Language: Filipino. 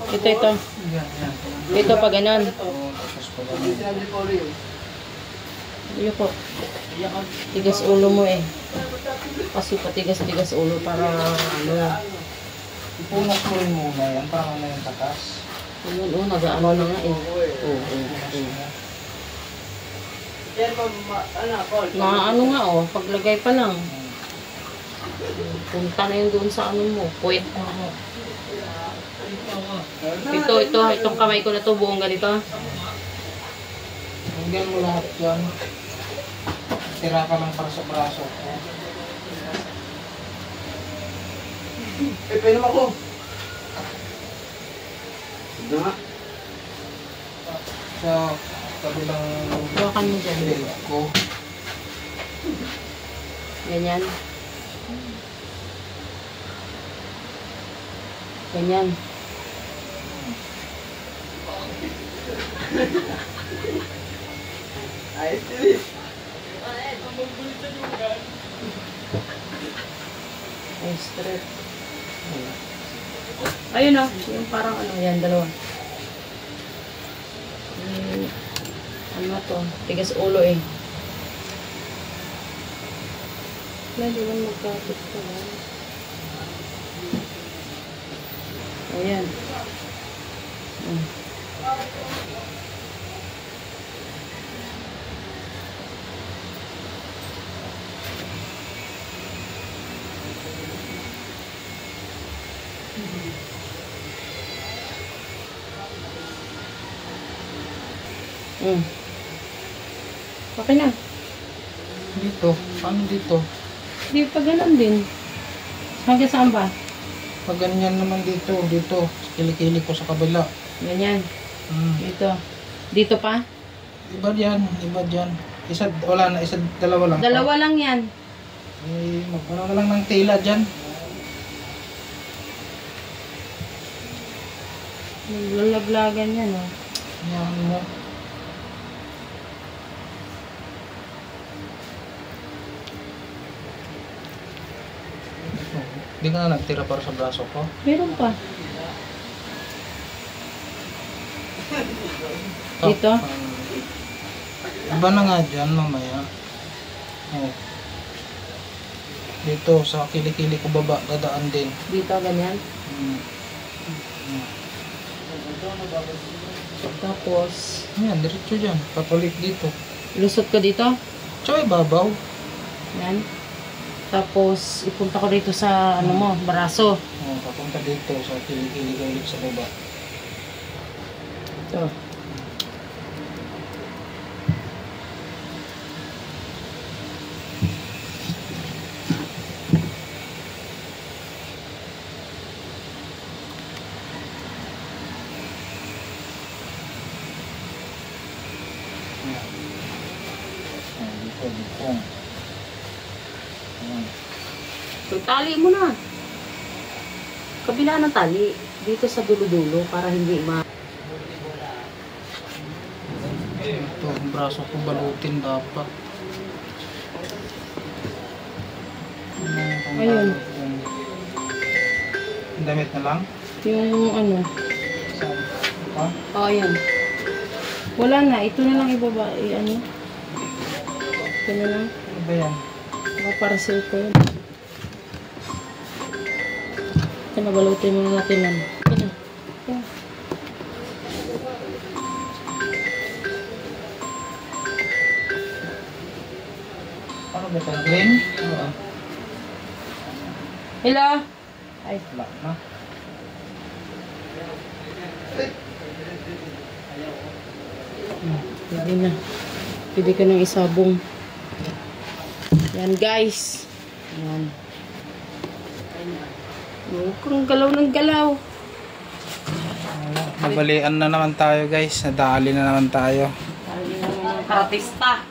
Ito. Ito pa ganon. Iyo po. Tigas ulo mo eh. Kasi patigas-tigas ulo para ano. Ipunas mo rin muna yan para na yung takas. Ayun, nag-ano na nga eh. Na ano nga oh, paglagay pa lang. Punta na yun doon sa ano mo, puwet. Itong kamay ko na to, buong ganito. Hanggang mo lahat yan. Tira ka lang para sa braso. Painom ako. Na. Sa kabilang hawakan mo dyan. Ko. Ganyan. Ganyan. Ayos din. Ay, straight. Ayun o. Yung parang ano. Yan, dalawa. Ano to? Tigas ulo eh. Hindi man magkapit ka lang. Ayan. Okay na. Dito. Paano dito? Hindi pa ganun din. Hanggang saan ba? Pag ganyan naman dito. Dito. Kilikili ko sa kabila. Ganyan. Dito. Dito pa? Iba dyan. Iba dyan. Isa, wala na. Isa, dalawa lang. Dalawa lang yan. Eh, magpano na lang ng tela dyan. Naglalaglagan yan oh. Yan mo. Hindi ka na nagtira para sa braso ko? Meron pa. Dito? Iba na nga dyan mamaya. Oh. Dito sa kilikili ko baba, dadaan din. Dito, ganyan. Tapos, Yan, diretso dyan. Papalit dito. lusot ko dito. Tsaka ibabaw. Yan. Tapos, ipunta ko dito sa, ano mo, braso. Oh, papunta dito sa kilikili ko ulit sa baba. Ito. Dito. So, tali mo na. Kabila ng tali. Dito sa dulo-dulo para hindi Ito, ang braso ko balutin dapat. Ayun. Ang damit na lang? Yung ano. Saan? Ha? Oh, ayan. Wala na. Ito na lang ibaba. Ano? Ito na lang. Ano ba yan? Parcel ko yun. Ito na, balutin mo na natin lang. Ito na. Ito. Ano ba ito? Green? Hello? Ay. Wala na. Pwede na. Pwede ka nang isabong. Yan guys. Yan. Huwag kang galaw ng galaw. Nabalian na naman tayo guys. Nadali na naman tayo. Sabi naman ng karatista.